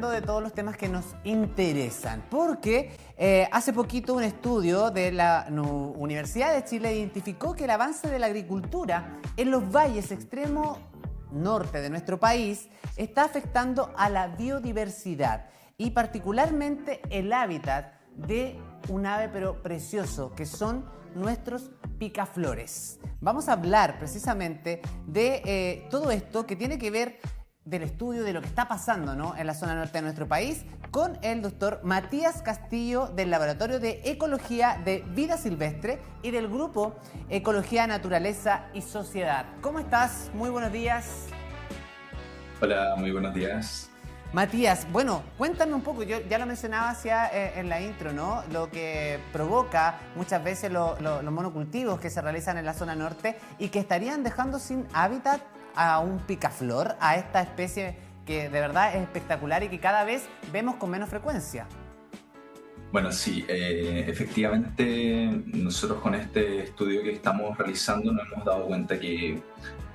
hablando de todos los temas que nos interesan, porque hace poquito un estudio de la Universidad de Chile identificó que el avance de la agricultura en los valles extremo norte de nuestro país está afectando a la biodiversidad y particularmente el hábitat de un ave pero precioso, que son nuestros picaflores. Vamos a hablar precisamente de todo esto que tiene que ver del estudio de lo que está pasando, ¿no?, en la zona norte de nuestro país, con el doctor Matías Castillo del Laboratorio de Ecología de Vida Silvestre y del Grupo Ecología, Naturaleza y Sociedad. ¿Cómo estás? Muy buenos días. Hola, muy buenos días. Matías, bueno, cuéntame un poco, yo ya lo mencionaba en la intro, ¿no?, lo que provoca muchas veces los monocultivos que se realizan en la zona norte y que estarían dejando sin hábitat a un picaflor, a esta especie que de verdad es espectacular y que cada vez vemos con menos frecuencia. Bueno, sí, efectivamente nosotros con este estudio que estamos realizando nos hemos dado cuenta que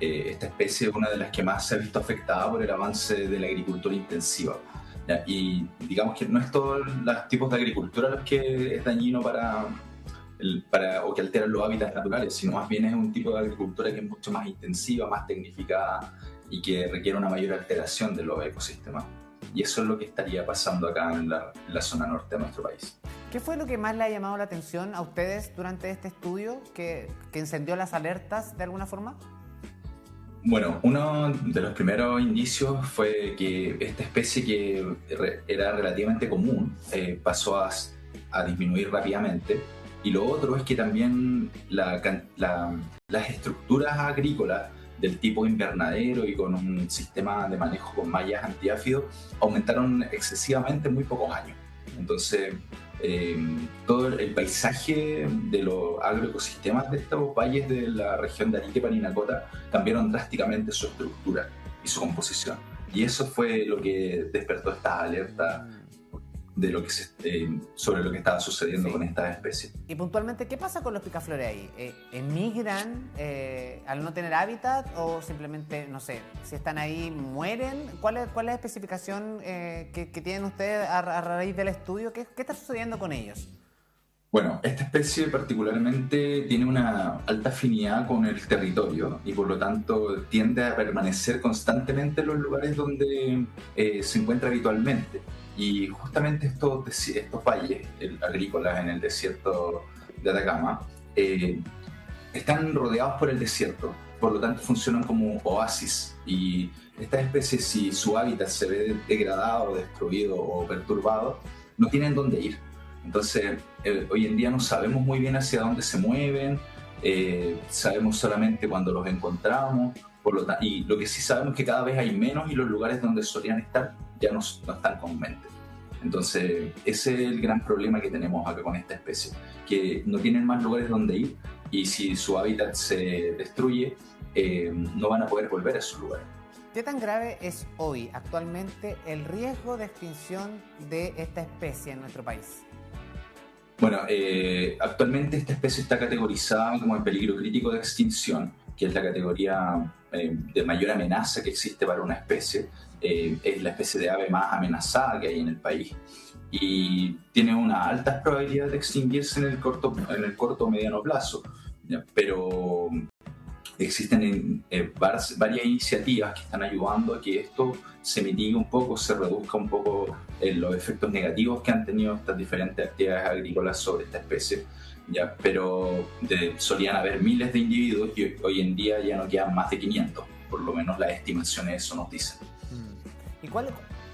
esta especie es una de las que más se ha visto afectada por el avance de la agricultura intensiva, ¿ya? Y digamos que no es todos los tipos de agricultura los que es dañino o que alteran los hábitats naturales, sino más bien es un tipo de agricultura que es mucho más intensiva, más tecnificada y que requiere una mayor alteración de los ecosistemas. Y eso es lo que estaría pasando acá en la zona norte de nuestro país. ¿Qué fue lo que más le ha llamado la atención a ustedes durante este estudio que encendió las alertas de alguna forma? Bueno, uno de los primeros indicios fue que esta especie que era relativamente común pasó a disminuir rápidamente. Y lo otro es que también las estructuras agrícolas del tipo invernadero y con un sistema de manejo con mallas antiáfidos aumentaron excesivamente en muy pocos años. Entonces, todo el paisaje de los agroecosistemas de estos valles de la región de Arica y Parinacota cambiaron drásticamente su estructura y su composición. Y eso fue lo que despertó esta alerta de sobre lo que estaba sucediendo con estas especies. Y puntualmente, ¿qué pasa con los picaflores ahí? ¿Emigran al no tener hábitat o simplemente, no sé, si están ahí, mueren? ¿Cuál es la especificación que tienen ustedes a raíz del estudio? ¿Qué está sucediendo con ellos? Bueno, esta especie particularmente tiene una alta afinidad con el territorio y por lo tanto tiende a permanecer constantemente en los lugares donde se encuentra habitualmente. Y justamente estos valles agrícolas en el desierto de Atacama están rodeados por el desierto, por lo tanto funcionan como oasis. Y estas especies, si su hábitat se ve degradado, destruido o perturbado, no tienen dónde ir. Entonces, hoy en día no sabemos muy bien hacia dónde se mueven, sabemos solamente cuando los encontramos, y lo que sí sabemos es que cada vez hay menos y los lugares donde solían estar ya no están comúnmente. Entonces, ese es el gran problema que tenemos acá con esta especie, que no tienen más lugares donde ir y si su hábitat se destruye, no van a poder volver a esos lugares. ¿Qué tan grave es hoy, actualmente, el riesgo de extinción de esta especie en nuestro país? Bueno, actualmente esta especie está categorizada como en peligro crítico de extinción, que es la categoría de mayor amenaza que existe para una especie. Es la especie de ave más amenazada que hay en el país y tiene una alta probabilidad de extinguirse en el corto o mediano plazo, ¿ya? Pero existen varias iniciativas que están ayudando a que esto se mitigue un poco, se reduzca un poco los efectos negativos que han tenido estas diferentes actividades agrícolas sobre esta especie, ¿ya? Pero solían haber miles de individuos y hoy en día ya no quedan más de 500, por lo menos las estimaciones eso nos dicen. ¿Y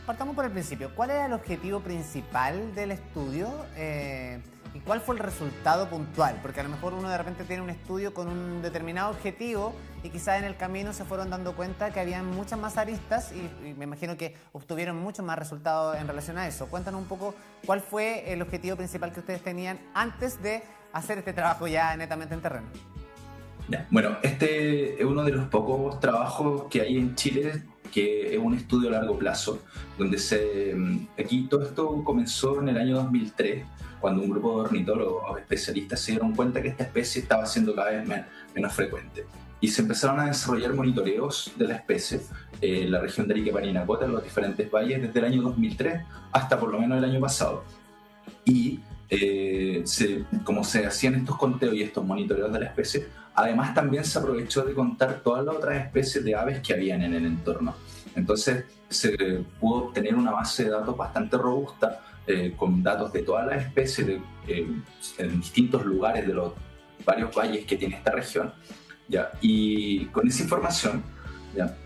partamos por el principio? ¿Cuál era el objetivo principal del estudio? ¿Y cuál fue el resultado puntual? Porque a lo mejor uno de repente tiene un estudio con un determinado objetivo y quizás en el camino se fueron dando cuenta que había muchas más aristas y me imagino que obtuvieron muchos más resultados en relación a eso. Cuéntanos un poco cuál fue el objetivo principal que ustedes tenían antes de hacer este trabajo ya netamente en terreno. Ya. Bueno, este es uno de los pocos trabajos que hay en Chile que es un estudio a largo plazo, donde aquí todo esto comenzó en el año 2003, cuando un grupo de ornitólogos especialistas se dieron cuenta que esta especie estaba siendo cada vez menos frecuente. Y se empezaron a desarrollar monitoreos de la especie en la región de Arica y Parinacota, en los diferentes valles, desde el año 2003 hasta por lo menos el año pasado. Y como se hacían estos conteos y estos monitoreos de la especie, además también se aprovechó de contar todas las otras especies de aves que habían en el entorno. Entonces se pudo obtener una base de datos bastante robusta, con datos de todas las especies en distintos lugares de los varios valles que tiene esta región, ¿ya? Y con esa información, ¿ya?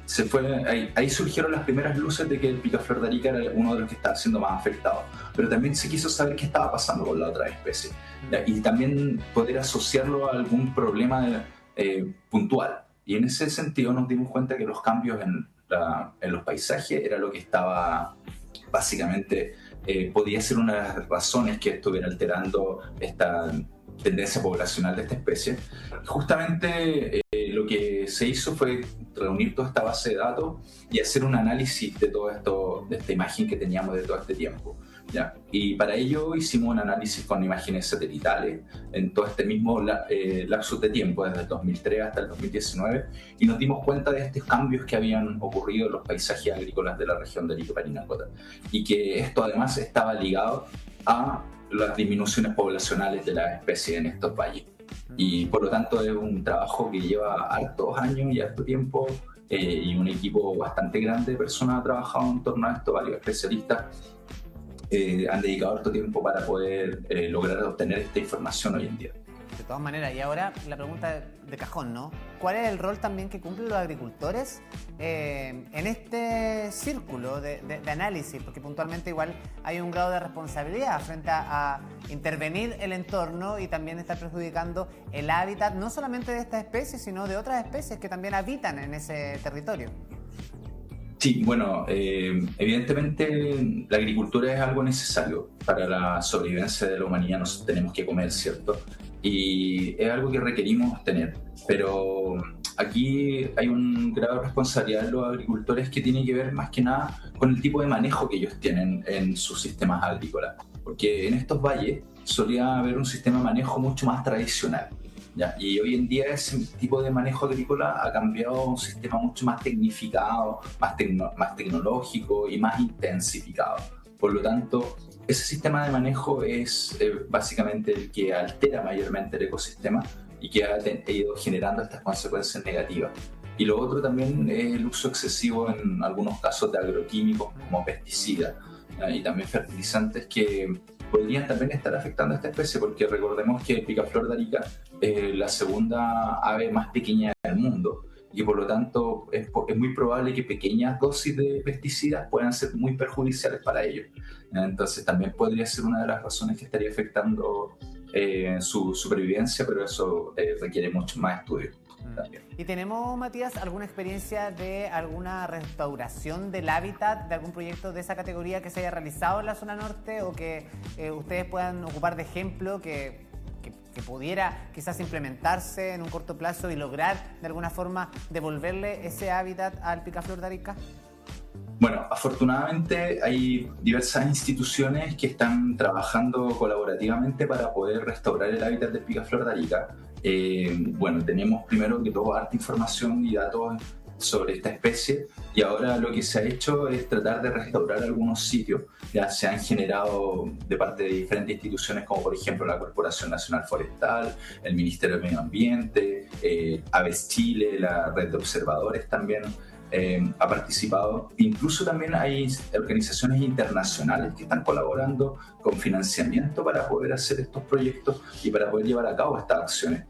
Ahí surgieron las primeras luces de que el picaflor de Arica era uno de los que estaba siendo más afectado, pero también se quiso saber qué estaba pasando con la otra especie, ¿ya? Y también poder asociarlo a algún problema puntual. Y en ese sentido nos dimos cuenta que los cambios en los paisajes era lo que estaba básicamente podía ser una de las razones que estuviera alterando esta tendencia poblacional de esta especie. Justamente lo que se hizo fue reunir toda esta base de datos y hacer un análisis de todo esto, de esta imagen que teníamos de todo este tiempo, ¿ya? Y para ello hicimos un análisis con imágenes satelitales en todo este mismo lapsus de tiempo, desde el 2003 hasta el 2019, y nos dimos cuenta de estos cambios que habían ocurrido en los paisajes agrícolas de la región de Arica y Parinacota, y que esto además estaba ligado a las disminuciones poblacionales de las especies en estos valles. Y por lo tanto es un trabajo que lleva hartos años y harto tiempo, y un equipo bastante grande de personas ha trabajado en torno a esto. Varios especialistas han dedicado harto tiempo para poder lograr obtener esta información hoy en día. De todas maneras, y ahora la pregunta de cajón, ¿no? ¿Cuál es el rol también que cumplen los agricultores en este círculo de análisis? Porque puntualmente igual hay un grado de responsabilidad frente a intervenir el entorno y también estar perjudicando el hábitat, no solamente de esta especie, sino de otras especies que también habitan en ese territorio. Sí, bueno, evidentemente la agricultura es algo necesario para la sobrevivencia de la humanidad. Nos tenemos que comer, ¿cierto? Y es algo que requerimos tener, pero aquí hay un grado de responsabilidad de los agricultores que tiene que ver más que nada con el tipo de manejo que ellos tienen en sus sistemas agrícolas, porque en estos valles solía haber un sistema de manejo mucho más tradicional, ¿ya? Y hoy en día ese tipo de manejo agrícola ha cambiado a un sistema mucho más tecnificado, más tecnológico y más intensificado. Por lo tanto, ese sistema de manejo es básicamente el que altera mayormente el ecosistema y que ha ido generando estas consecuencias negativas. Y lo otro también es el uso excesivo en algunos casos de agroquímicos como pesticidas, y también fertilizantes que podrían también estar afectando a esta especie, porque recordemos que el picaflor de Arica es la segunda ave más pequeña del mundo, y por lo tanto es muy probable que pequeñas dosis de pesticidas puedan ser muy perjudiciales para ellos. Entonces también podría ser una de las razones que estaría afectando su supervivencia, pero eso requiere mucho más estudio. También. ¿Y tenemos, Matías, alguna experiencia de alguna restauración del hábitat, de algún proyecto de esa categoría que se haya realizado en la zona norte, o que ustedes puedan ocupar de ejemplo, que pudiera quizás implementarse en un corto plazo y lograr de alguna forma devolverle ese hábitat al picaflor de Arica? Bueno, afortunadamente hay diversas instituciones que están trabajando colaborativamente para poder restaurar el hábitat del picaflor de Arica. Bueno, tenemos primero que todo harta información y datos sobre esta especie, y ahora lo que se ha hecho es tratar de restaurar algunos sitios. Ya se han generado de parte de diferentes instituciones, como por ejemplo la Corporación Nacional Forestal, el Ministerio de Medio Ambiente, Aves Chile, la Red de Observadores también ha participado. Incluso también hay organizaciones internacionales que están colaborando con financiamiento para poder hacer estos proyectos y para poder llevar a cabo estas acciones.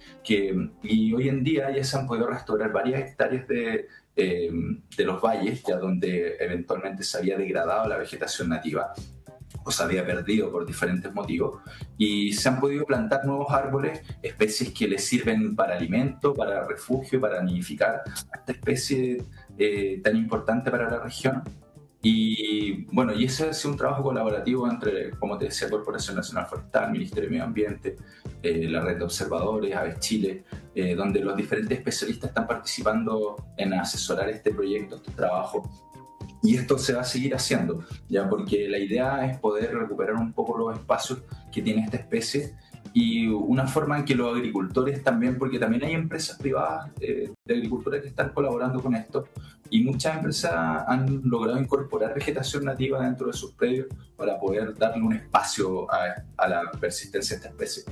Y hoy en día ya se han podido restaurar varias hectáreas de los valles, ya donde eventualmente se había degradado la vegetación nativa o se había perdido por diferentes motivos, y se han podido plantar nuevos árboles, especies que les sirven para alimento, para refugio, para nidificar a esta especie tan importante para la región. Y bueno, y ese ha sido un trabajo colaborativo entre, como te decía, Corporación Nacional Forestal, Ministerio de Medio Ambiente, la Red de Observadores, Aves Chile, donde los diferentes especialistas están participando en asesorar este proyecto, este trabajo, Y esto se va a seguir haciendo, ya porque la idea es poder recuperar un poco los espacios que tiene esta especie y una forma en que los agricultores también, porque también hay empresas privadas de agricultura que están colaborando con esto y muchas empresas han logrado incorporar vegetación nativa dentro de sus predios para poder darle un espacio a la persistencia de esta especie.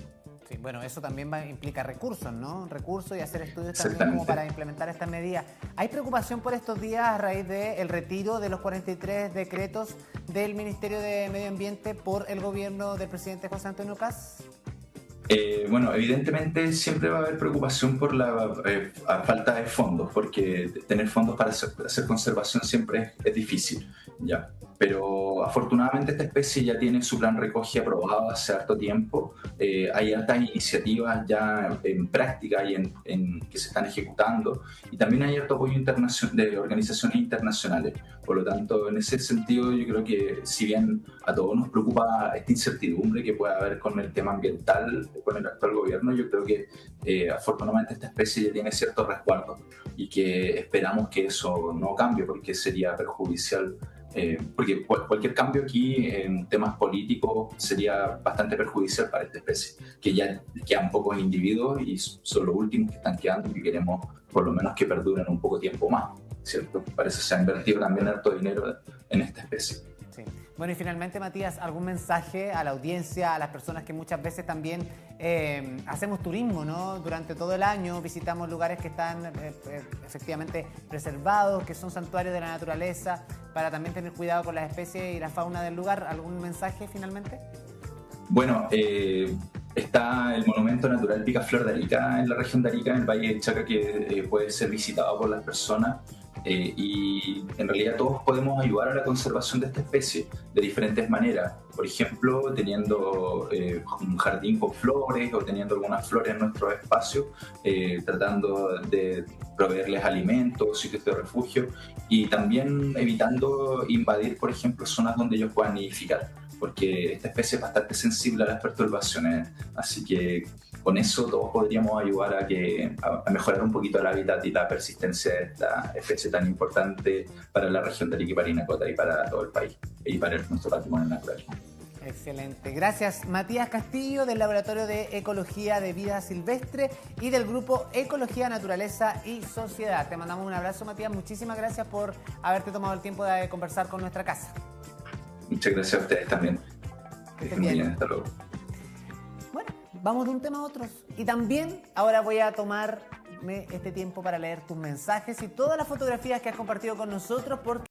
Sí, bueno, eso también implica recursos, ¿no? Recursos y hacer estudios también Exactamente. como para implementar estas medidas. ¿Hay preocupación por estos días a raíz del retiro de los 43 decretos del Ministerio de Medio Ambiente por el gobierno del presidente José Antonio Kast? Bueno, evidentemente siempre va a haber preocupación por la falta de fondos, porque tener fondos para hacer conservación siempre es difícil, ¿ya? Pero afortunadamente esta especie ya tiene su plan recogida aprobado hace harto tiempo. Hay altas iniciativas ya en práctica y que se están ejecutando, y también hay harto apoyo de organizaciones internacionales. Por lo tanto, en ese sentido, yo creo que si bien a todos nos preocupa esta incertidumbre que puede haber con el tema ambiental, con el actual gobierno, yo creo que afortunadamente esta especie ya tiene ciertos resguardos y que esperamos que eso no cambie porque sería perjudicial. Porque cualquier cambio aquí en temas políticos sería bastante perjudicial para esta especie, que ya quedan pocos individuos y son los últimos que están quedando y que queremos por lo menos que perduren un poco tiempo más, ¿cierto? Parece que se ha invertido también harto dinero en esta especie. Sí. Bueno, y finalmente, Matías, ¿algún mensaje a la audiencia, a las personas que muchas veces también hacemos turismo, ¿no? Durante todo el año visitamos lugares que están efectivamente preservados, que son santuarios de la naturaleza, para también tener cuidado con las especies y la fauna del lugar? ¿Algún mensaje finalmente? Bueno, está el Monumento Natural Picaflor de Arica en la región de Arica, en el Valle de Chaca, que puede ser visitado por las personas. Y en realidad todos podemos ayudar a la conservación de esta especie de diferentes maneras. Por ejemplo, teniendo un jardín con flores o teniendo algunas flores en nuestro espacio, tratando de proveerles alimentos, sitios de refugio y también evitando invadir, por ejemplo, zonas donde ellos puedan nidificar, porque esta especie es bastante sensible a las perturbaciones, así que con eso todos podríamos ayudar a mejorar un poquito el hábitat y la persistencia de esta especie tan importante para la región de Arica y Parinacota y para todo el país y para nuestro patrimonio natural. Excelente. Gracias, Matías Castillo, del Laboratorio de Ecología de Vida Silvestre y del Grupo Ecología, Naturaleza y Sociedad. Te mandamos un abrazo, Matías. Muchísimas gracias por haberte tomado el tiempo de conversar con nuestra casa. Muchas gracias a ustedes también. Que estén bien. Hasta luego. Bueno, vamos de un tema a otro. Y también ahora voy a tomarme este tiempo para leer tus mensajes y todas las fotografías que has compartido con nosotros, porque